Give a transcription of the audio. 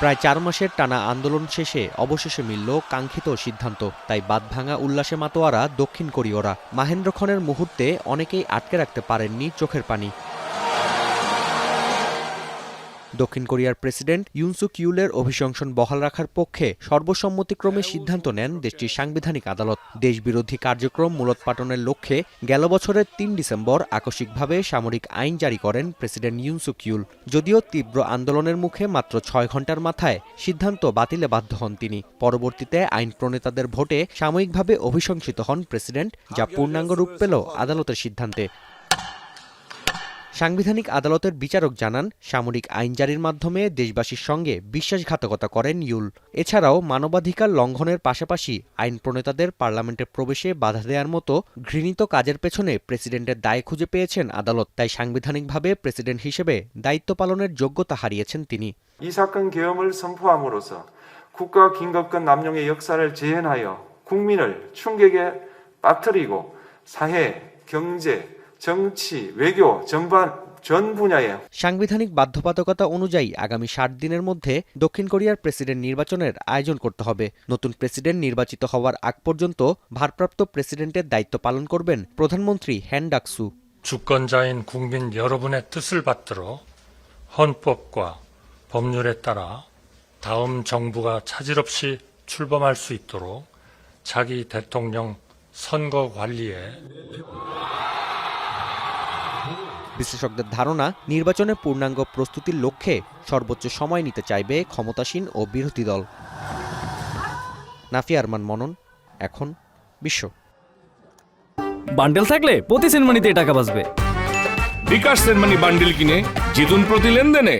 প্রায় 4 মাসের টানা আন্দোলন শেষে অবশেষে মিলল কাঙ্ক্ষিত সিদ্ধান্ত। তাই বাঁধভাঙা উল্লাসে মাতোয়ারা দক্ষিণ কোরীয়রা। মাহেন্দ্রক্ষণের মুহূর্তে অনেকেই আটকে রাখতে পারেননি চোখের পানি। দক্ষিণ কোরিয়ার প্রেসিডেন্ট ইউন সুক ইউলের অভিশংসন বহাল রাখার পক্ষে সর্বসম্মতিক্রমে সিদ্ধান্ত নেন দেশটির সাংবিধানিক আদালত। দেশবিরোধী কার্যক্রম মূলোৎপাটনের লক্ষ্যে গেল বছরের ৩ ডিসেম্বর আকস্মিকভাবে সামরিক আইন জারি করেন প্রেসিডেন্ট ইউন সুক ইউল। যদিও তীব্র আন্দোলনের মুখে মাত্র 6 ঘণ্টার মাথায় সিদ্ধান্ত বাতিলে বাধ্য হন তিনি। পরবর্তীতে আইন প্রণেতাদের ভোটে সাময়িকভাবে অভিশংসিত হন প্রেসিডেন্ট, যা পূর্ণাঙ্গ রূপ পেল আদালতের সিদ্ধান্তে। সাংবিধানিক আদালতের বিচারক জানান, সামরিক আইন জারির মাধ্যমে দেশবাসীর সঙ্গে বিশ্বাসঘাতকতা করেন ইউল। এছাড়াও মানবাধিকার লঙ্ঘনের পাশাপাশি আইন প্রণেতাদের পার্লামেন্টে প্রবেশে বাধা দেওয়ার মতো ঘৃণিত কাজের পেছনে প্রেসিডেন্টের দায় খুঁজে পেয়েছেন আদালত। তাই সাংবিধানিকভাবে প্রেসিডেন্ট হিসেবে দায়িত্ব পালনের যোগ্যতা হারিয়েছেন তিনি। 이 사건 계엄을 선포함으로써 국가 긴급권 남용의 역사를 재현하여 국민을 충격에 빠뜨리고 사회, 경제, 정치, 외교 전 분야에 সাংবিধানিক বাধ্যবাধকতা অনুযায়ী আগামী 60 দিনের মধ্যে দক্ষিণ কোরিয়ার প্রেসিডেন্ট নির্বাচনের আয়োজন করতে হবে। নতুন প্রেসিডেন্ট নির্বাচিত হওয়ার আগ পর্যন্ত ভারপ্রাপ্ত প্রেসিডেন্টের দায়িত্ব পালন করবেন প্রধানমন্ত্রী হ্যান ডাকসু। 주권자인 국민 여러분의 뜻을 받들어 헌법과 법률에 따라 다음 정부가 차질 없이 출범할 수 있도록 자기 대통령 선거 관리에 বিশ্লেষকদের ধারণা, নির্বাচনের পূর্ণাঙ্গ প্রস্তুতির লক্ষ্যে সর্বোচ্চ সময় নিতে চাইবে ক্ষমতাসীন ও বিরোধী দল। নাফিয়া আরমান মনন, এখন বিশ্ব। বান্ডেল থাকলে প্রতি সেনমানিতে টাকা বাঁচবে। বিকাশ সেনমানি বান্ডেল কিনে জিতুন প্রতি লেনদেনে।